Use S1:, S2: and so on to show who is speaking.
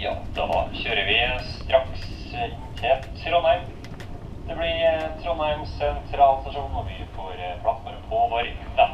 S1: Ja, da kjører vi straks inn til Trondheim. Det blir Trondheim sentralstasjon, og vi får plattform på vår venstre.